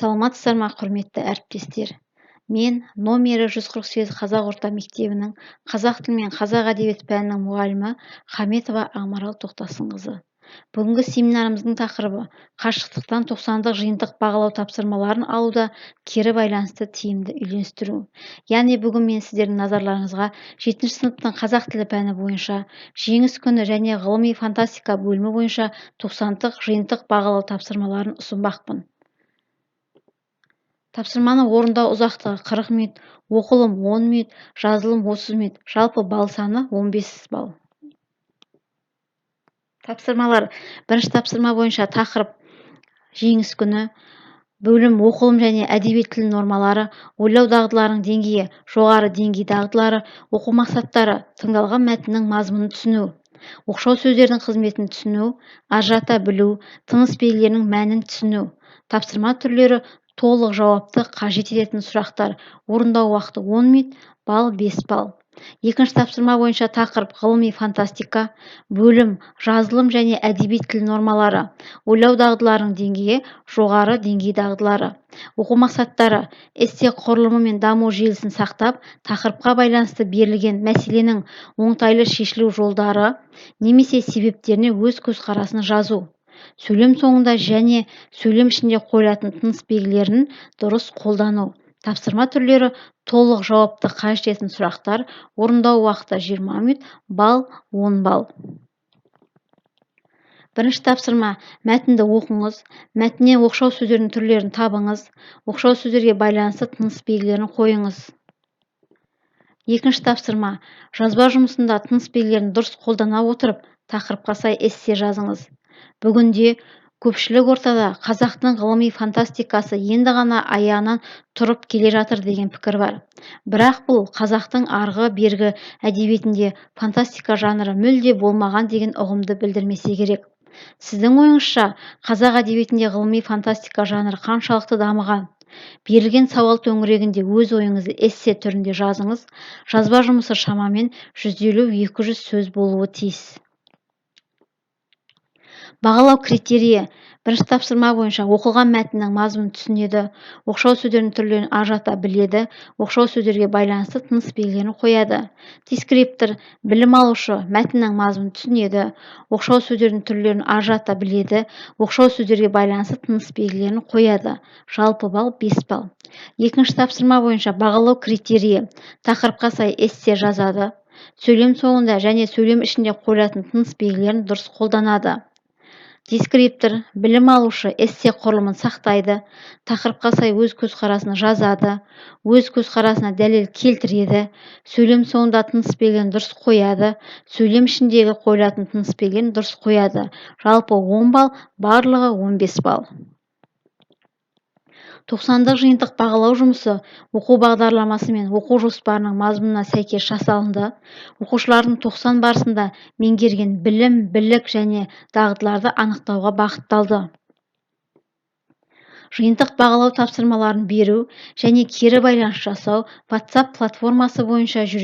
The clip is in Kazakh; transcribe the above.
Саламатсыздар ма, құрметті әріптестер? Мен номері 148 қазақ орта мектебінің қазақ тілі мен қазақ әдебиеті пәнінің мұғалімі Хаметова Ақмарал Тоқтасынқызы. Бүгінгі семинарымыздың тақырыбы қашықтықтан 90-дық жиынтық бағалау тапсырмаларын алуда кері байланысты тиімді үйлестіру. Яғни бүгін мен сіздердің назарларыңызға 7 сыныптың қазақ тілі пәні бойынша жеңіс күні және ғылыми фантастика бөлімі бойынша 90-дық жиынтық бағалау тапсырмаларын ұсынбақпын. Тапсырманы орындау ұзақтығы 40 минут, оқылым 10 минут, жазылым 30 минут, жалпы балл саны 15 балл. Тапсырмалар: бірінші тапсырма бойынша тақырып жеңіс күні, бөлім оқылым және әдебиет тіл нормалары, ойлау дағдыларының деңгейі, жоғары деңгей дағдылары, оқу мақсаттары, тыңдалған мәтіннің мазмұнын түсіну, оқшау сөздердің қызметін түсіну, ажырата білу, тыныс белгілерінің мәнін түсіну. Тапсырма түрлері: толық жауапты қажет ететін сұрақтар, орындау уақыты 10 минут, балл 5 балл. Екінші тапсырма бойынша тақырып ғылыми фантастика, бөлім жазылым және әдебиет тіл нормалары, ойлау дағдыларының деңгейі, жоғары деңгей дағдылары. Оқу мақсаттары: эссе құрылымы мен даму желісін сақтап, тақырыпқа байланысты берілген мәселенің оңтайлы шешілу жолдары немесе себептеріне өз көзқарасын жазу. Сөйлем соңында және сөйлем ішінде қойылатын тыныс белгілерін дұрыс қолдану. Тапсырма түрлері: толық жауапты қажет ететін сұрақтар, орындау уақыты 20 минут, балл 10 балл. Бірінші тапсырма: мәтінді оқыңыз, мәтіннен оқшау сөздердің түрлерін табыңыз, оқшау сөздерге байланысты тыныс белгілерін қойыңыз. Екінші тапсырма: жазба жұмысында тыныс белгілерін дұрыс қолдана отырып, тақырыпқа сай эссе жазыңыз. Бүгінде көпшілік ортада қазақтың ғылыми фантастикасы енді ғана аяғынан тұрып келе жатыр деген пікір бар. Бірақ бұл қазақтың арғы-бергі әдебиетінде фантастика жанры мүлде болмаған деген ұғымды білдірмесе керек. Сіздің ойыңызша, қазақ әдебиетінде ғылыми фантастика жанры қаншалықты дамыған? Берілген сауал төңірегінде өз ойыңызды эссе түрінде жазыңыз. Жазба жұмысы шамамен 150-200 сөз болуы тиіс. Бағалау критерийі: бірінші тапсырма бойынша оқылған мәтіннің мазмұнын түсінеді, оқшау сөздердің түрлерін ажырата біледі, оқшау сөздерге байланысты тыныс белгілерін қояды. Дескриптор: білім алушы мәтіннің мазмұнын түсінеді, оқшау сөздердің түрлерін ажырата біледі, оқшау сөздерге байланысты тыныс белгілерін қояды. Жалпы балл 5 балл. Екінші тапсырма бойынша бағалау критерийі: тақырыпқа сай эссе жазады, сөйлем соңында және сөйлем ішінде қойылатын тыныс белгілерін дұрыс қолданады. Дескриптор: білім алушы эссе құрылымын сақтайды, тақырыпқа сай өз көзқарасын жазады, өз көзқарасына дәлел келтіреді, сөйлем соңында тыныс белгілерін дұрыс қояды, сөйлем ішіндегі қойылатын тыныс белгілерін дұрыс қояды. Жалпы 10 балл, барлығы 15 балл. 90-дық жиынтық бағалау жұмысы оқу бағдарламасы мен оқу жоспарының мазмұнына сәйкес жасалынды. Оқушылардың 90 барысында меңгерген білім, білік және дағдыларды анықтауға бағытталды. Жиынтық бағалау тапсырмаларын беру және кері байланыс жасау WhatsApp платформасы бойынша жүреді.